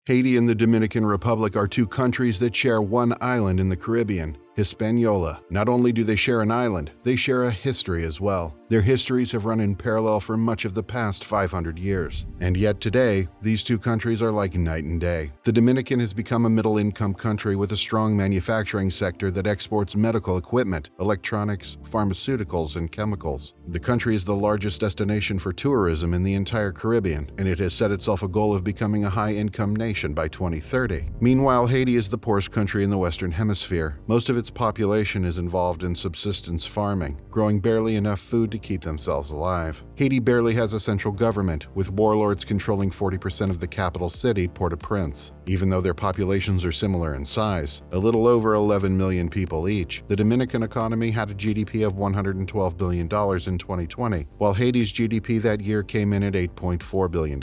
Haiti and the Dominican Republic are two countries that share one island in the Caribbean, Hispaniola. Not only do they share an island, they share a history as well. Their histories have run in parallel for much of the past 500 years. And yet today, these two countries are like night and day. The Dominican has become a middle-income country with a strong manufacturing sector that exports medical equipment, electronics, pharmaceuticals, and chemicals. The country is the largest destination for tourism in the entire Caribbean, and it has set itself a goal of becoming a high-income nation by 2030. Meanwhile, Haiti is the poorest country in the Western Hemisphere. Most of its population is involved in subsistence farming, growing barely enough food to keep themselves alive. Haiti barely has a central government, with warlords controlling 40% of the capital city, Port-au-Prince. Even though their populations are similar in size, a little over 11 million people each, the Dominican economy had a GDP of $112 billion in 2020, while Haiti's GDP that year came in at $8.4 billion.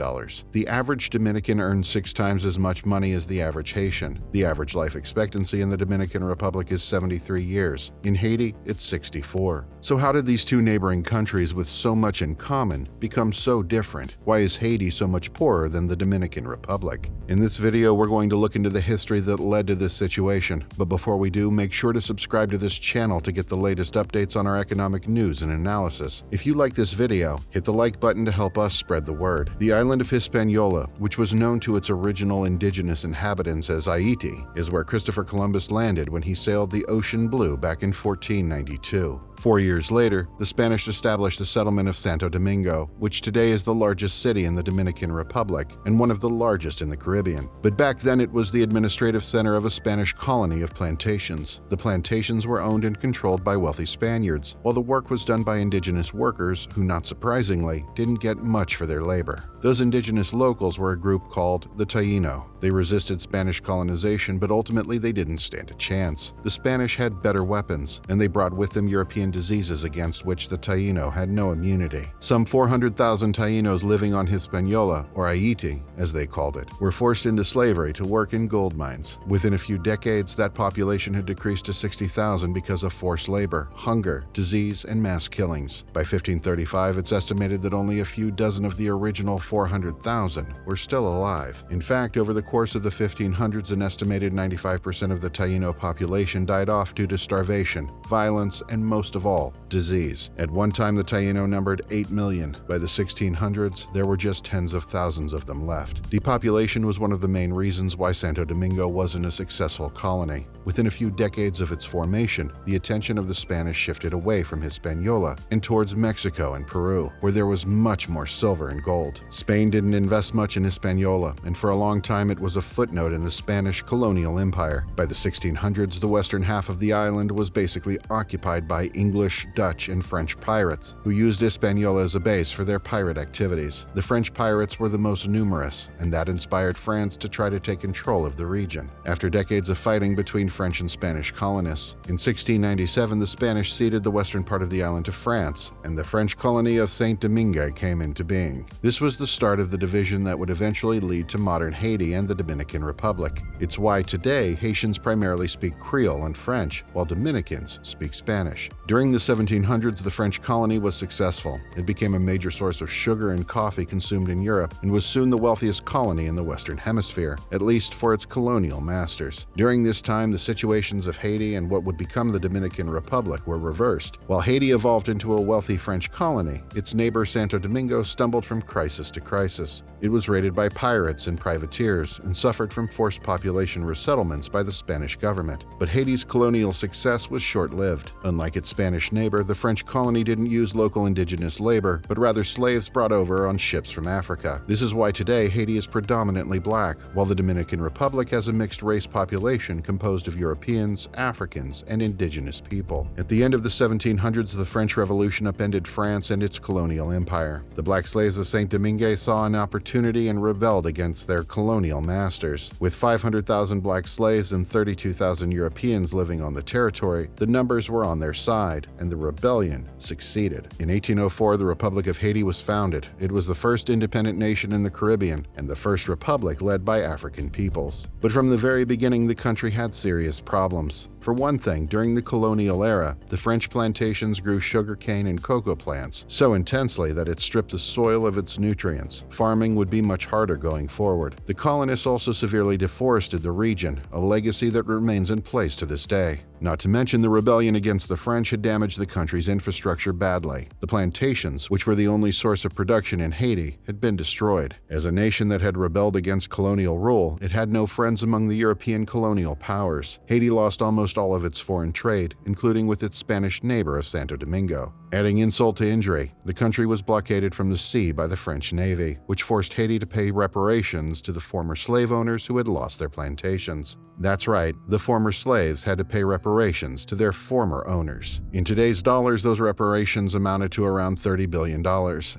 The average Dominican earns 6 times as much money as the average Haitian. The average life expectancy in the Dominican Republic is 73 years. In Haiti, it's 64. So how did these two neighboring countries with so much in common become so different? Why is Haiti so much poorer than the Dominican Republic? In this video, we're going to look into the history that led to this situation. But before we do, make sure to subscribe to this channel to get the latest updates on our economic news and analysis. If you like this video, hit the like button to help us spread the word. The island of Hispaniola, which was known to its original indigenous inhabitants as Haiti, is where Christopher Columbus landed when he sailed the ocean blue back in 1492. 4 years later, the Spanish established the settlement of Santo Domingo, which today is the largest city in the Dominican Republic and one of the largest in the Caribbean. But back then it was the administrative center of a Spanish colony of plantations. The plantations were owned and controlled by wealthy Spaniards, while the work was done by indigenous workers who, not surprisingly, didn't get much for their labor. Those indigenous locals were a group called the Taíno. They resisted Spanish colonization, but ultimately they didn't stand a chance. The Spanish had better weapons, and they brought with them European diseases against which the Taíno had no immunity. Some 400,000 Taínos living on Hispaniola, or Haiti, as they called it, were forced into slavery to work in gold mines. Within a few decades, that population had decreased to 60,000 because of forced labor, hunger, disease, and mass killings. By 1535, it's estimated that only a few dozen of the original 400,000 were still alive. In fact, over the course of the 1500s, an estimated 95% of the Taíno population died off due to starvation, violence, and most of all, disease. At one time, the Taíno numbered 8 million. By the 1600s, there were just tens of thousands of them left. Depopulation was one of the main reasons why Santo Domingo wasn't a successful colony. Within a few decades of its formation, the attention of the Spanish shifted away from Hispaniola and towards Mexico and Peru, where there was much more silver and gold. Spain didn't invest much in Hispaniola, and for a long time it was a footnote in the Spanish colonial empire. By the 1600s, the western half of the island was basically occupied by English, Dutch, and French pirates, who used Hispaniola as a base for their pirate activities. The French pirates were the most numerous, and that inspired France to try to take control of the region. After decades of fighting between French and Spanish colonists, in 1697 the Spanish ceded the western part of the island to France, and the French colony of Saint-Domingue came into being. This was the start of the division that would eventually lead to modern Haiti and the Dominican Republic. It's why today Haitians primarily speak Creole and French, while Dominicans speak Spanish. During the 1700s, the French colony was successful. It became a major source of sugar and coffee consumed in Europe and was soon the wealthiest colony in the Western Hemisphere, at least for its colonial masters. During this time, the situations of Haiti and what would become the Dominican Republic were reversed. While Haiti evolved into a wealthy French colony, its neighbor Santo Domingo stumbled from crisis to crisis. It was raided by pirates and privateers and suffered from forced population resettlements by the Spanish government. But Haiti's colonial success was short-lived. Unlike its Spanish neighbor, the French colony didn't use local indigenous labor, but rather slaves brought over on ships from Africa. This is why today Haiti is predominantly black, while the Dominican Republic has a mixed-race population composed of Europeans, Africans, and indigenous people. At the end of the 1700s, the French Revolution upended France and its colonial empire. The black slaves of Saint-Domingue saw an opportunity and rebelled against their colonial masters. With 500,000 black slaves and 32,000 Europeans living on the territory, the numbers were on their side. side, and the rebellion succeeded. In 1804, the Republic of Haiti was founded. It was the first independent nation in the Caribbean and the first republic led by African peoples. But from the very beginning, the country had serious problems. For one thing, during the colonial era, the French plantations grew sugarcane and cocoa plants so intensely that it stripped the soil of its nutrients. Farming would be much harder going forward. The colonists also severely deforested the region, a legacy that remains in place to this day. Not to mention the rebellion against the French had damaged the country's infrastructure badly. The plantations, which were the only source of production in Haiti, had been destroyed. As a nation that had rebelled against colonial rule, it had no friends among the European colonial powers. Haiti lost almost all of its foreign trade, including with its Spanish neighbor of Santo Domingo. Adding insult to injury, the country was blockaded from the sea by the French Navy, which forced Haiti to pay reparations to the former slave owners who had lost their plantations. That's right, the former slaves had to pay reparations to their former owners. In today's dollars, those reparations amounted to around $30 billion,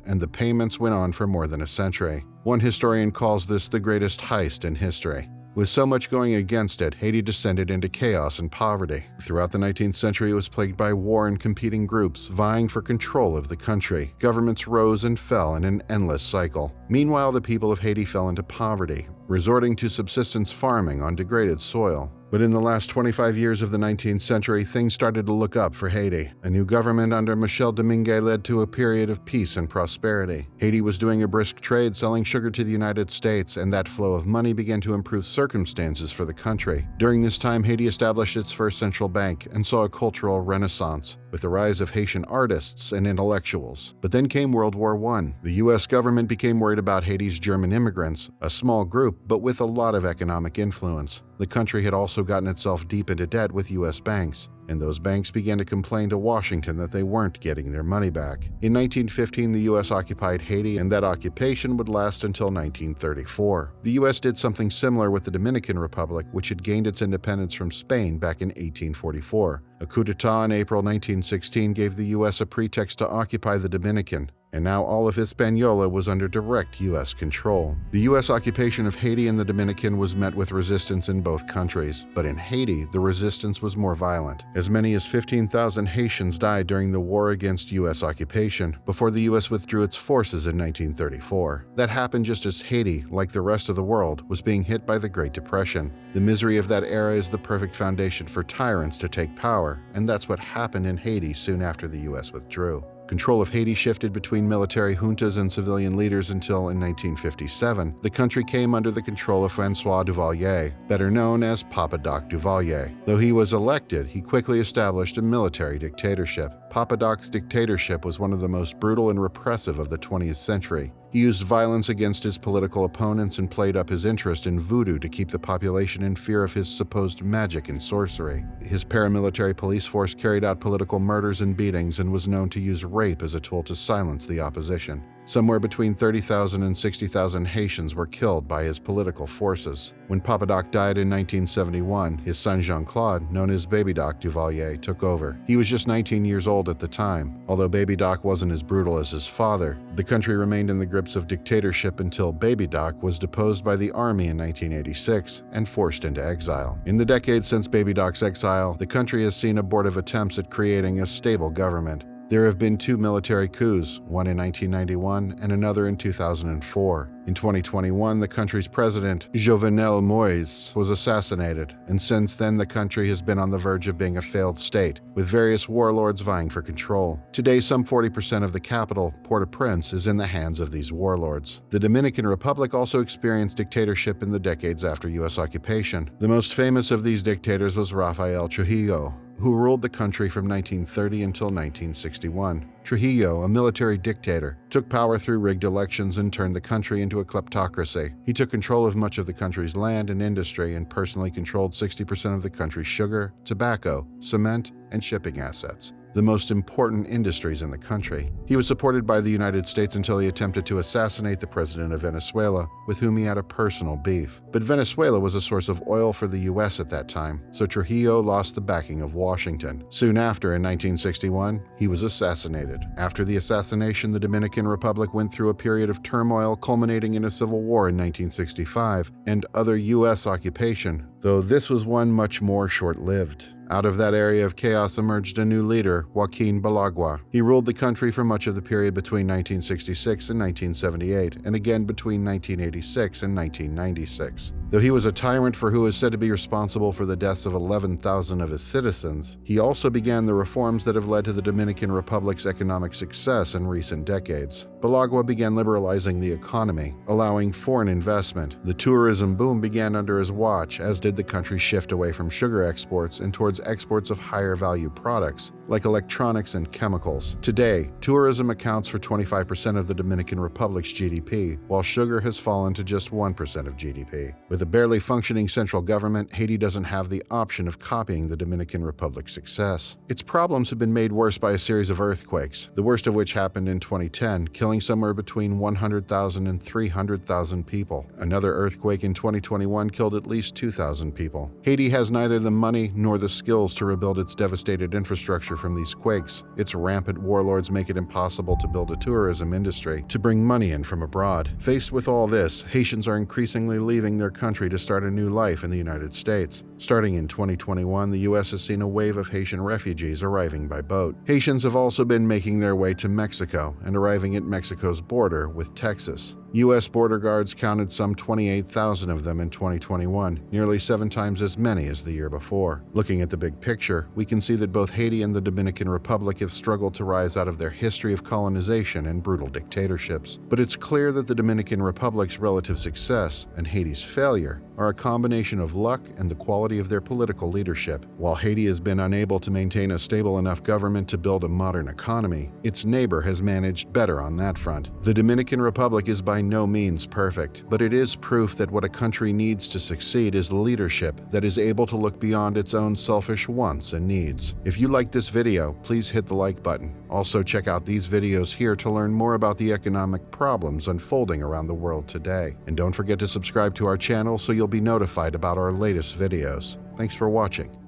and the payments went on for more than a century. One historian calls this the greatest heist in history. With so much going against it, Haiti descended into chaos and poverty. Throughout the 19th century, it was plagued by war and competing groups vying for control of the country. Governments rose and fell in an endless cycle. Meanwhile, the people of Haiti fell into poverty, resorting to subsistence farming on degraded soil. But in the last 25 years of the 19th century, things started to look up for Haiti. A new government under Michel Domingue led to a period of peace and prosperity. Haiti was doing a brisk trade, selling sugar to the United States, and that flow of money began to improve circumstances for the country. During this time, Haiti established its first central bank and saw a cultural renaissance, with the rise of Haitian artists and intellectuals. But then came World War I. The U.S. government became worried about Haiti's German immigrants, a small group, but with a lot of economic influence. The country had also gotten itself deep into debt with U.S. banks, and those banks began to complain to Washington that they weren't getting their money back. In 1915, the U.S. occupied Haiti, and that occupation would last until 1934. The U.S. did something similar with the Dominican Republic, which had gained its independence from Spain back in 1844. A coup d'etat in April 1916 gave the U.S. a pretext to occupy the Dominican, and now all of Hispaniola was under direct U.S. control. The U.S. occupation of Haiti and the Dominican was met with resistance in both countries, but in Haiti, the resistance was more violent. As many as 15,000 Haitians died during the war against U.S. occupation before the U.S. withdrew its forces in 1934. That happened just as Haiti, like the rest of the world, was being hit by the Great Depression. The misery of that era is the perfect foundation for tyrants to take power, and that's what happened in Haiti soon after the U.S. withdrew. Control of Haiti shifted between military juntas and civilian leaders until, in 1957, the country came under the control of François Duvalier, better known as Papa Doc Duvalier. Though he was elected, he quickly established a military dictatorship. Papa Doc's dictatorship was one of the most brutal and repressive of the 20th century. He used violence against his political opponents and played up his interest in voodoo to keep the population in fear of his supposed magic and sorcery. His paramilitary police force carried out political murders and beatings and was known to use rape as a tool to silence the opposition. Somewhere between 30,000 and 60,000 Haitians were killed by his political forces. When Papa Doc died in 1971, his son Jean-Claude, known as Baby Doc Duvalier, took over. He was just 19 years old at the time. Although Baby Doc wasn't as brutal as his father, the country remained in the grips of dictatorship until Baby Doc was deposed by the army in 1986 and forced into exile. In the decades since Baby Doc's exile, the country has seen abortive attempts at creating a stable government. There have been two military coups, one in 1991 and another in 2004. In 2021, the country's president, Jovenel Moïse, was assassinated, and since then the country has been on the verge of being a failed state, with various warlords vying for control. Today, some 40% of the capital, Port-au-Prince, is in the hands of these warlords. The Dominican Republic also experienced dictatorship in the decades after U.S. occupation. The most famous of these dictators was Rafael Trujillo, who ruled the country from 1930 until 1961. Trujillo, a military dictator, took power through rigged elections and turned the country into a kleptocracy. He took control of much of the country's land and industry and personally controlled 60% of the country's sugar, tobacco, cement, and shipping assets, the most important industries in the country. He was supported by the United States until he attempted to assassinate the president of Venezuela, with whom he had a personal beef. But Venezuela was a source of oil for the U.S. at that time, so Trujillo lost the backing of Washington. Soon after, in 1961, he was assassinated. After the assassination, the Dominican Republic went through a period of turmoil culminating in a civil war in 1965 and other U.S. occupation, though this was one much more short-lived. Out of that area of chaos emerged a new leader, Joaquin Balagua. He ruled the country for much of the period between 1966 and 1978, and again between 1986 and 1996. Though he was a tyrant for who is said to be responsible for the deaths of 11,000 of his citizens, he also began the reforms that have led to the Dominican Republic's economic success in recent decades. Balagua began liberalizing the economy, allowing foreign investment. The tourism boom began under his watch, as did the country's shift away from sugar exports and towards exports of higher value products, like electronics and chemicals. Today, tourism accounts for 25% of the Dominican Republic's GDP, while sugar has fallen to just 1% of GDP. With a barely functioning central government, Haiti doesn't have the option of copying the Dominican Republic's success. Its problems have been made worse by a series of earthquakes, the worst of which happened in 2010, killing somewhere between 100,000 and 300,000 people. Another earthquake in 2021 killed at least 2,000 people. Haiti has neither the money nor the skills to rebuild its devastated infrastructure from these quakes. Its rampant warlords make it impossible to build a tourism industry, to bring money in from abroad. Faced with all this, Haitians are increasingly leaving their country to start a new life in the United States. Starting in 2021, the U.S. has seen a wave of Haitian refugees arriving by boat. Haitians have also been making their way to Mexico and arriving at Mexico's border with Texas. U.S. border guards counted some 28,000 of them in 2021, nearly 7 times as many as the year before. Looking at the big picture, we can see that both Haiti and the Dominican Republic have struggled to rise out of their history of colonization and brutal dictatorships. But it's clear that the Dominican Republic's relative success and Haiti's failure are a combination of luck and the quality of their political leadership. While Haiti has been unable to maintain a stable enough government to build a modern economy, its neighbor has managed better on that front. The Dominican Republic is by no means perfect, but it is proof that what a country needs to succeed is leadership that is able to look beyond its own selfish wants and needs. If you liked this video, please hit the like button. Also, check out these videos here to learn more about the economic problems unfolding around the world today. And don't forget to subscribe to our channel so you'll be notified about our latest videos. Thanks for watching.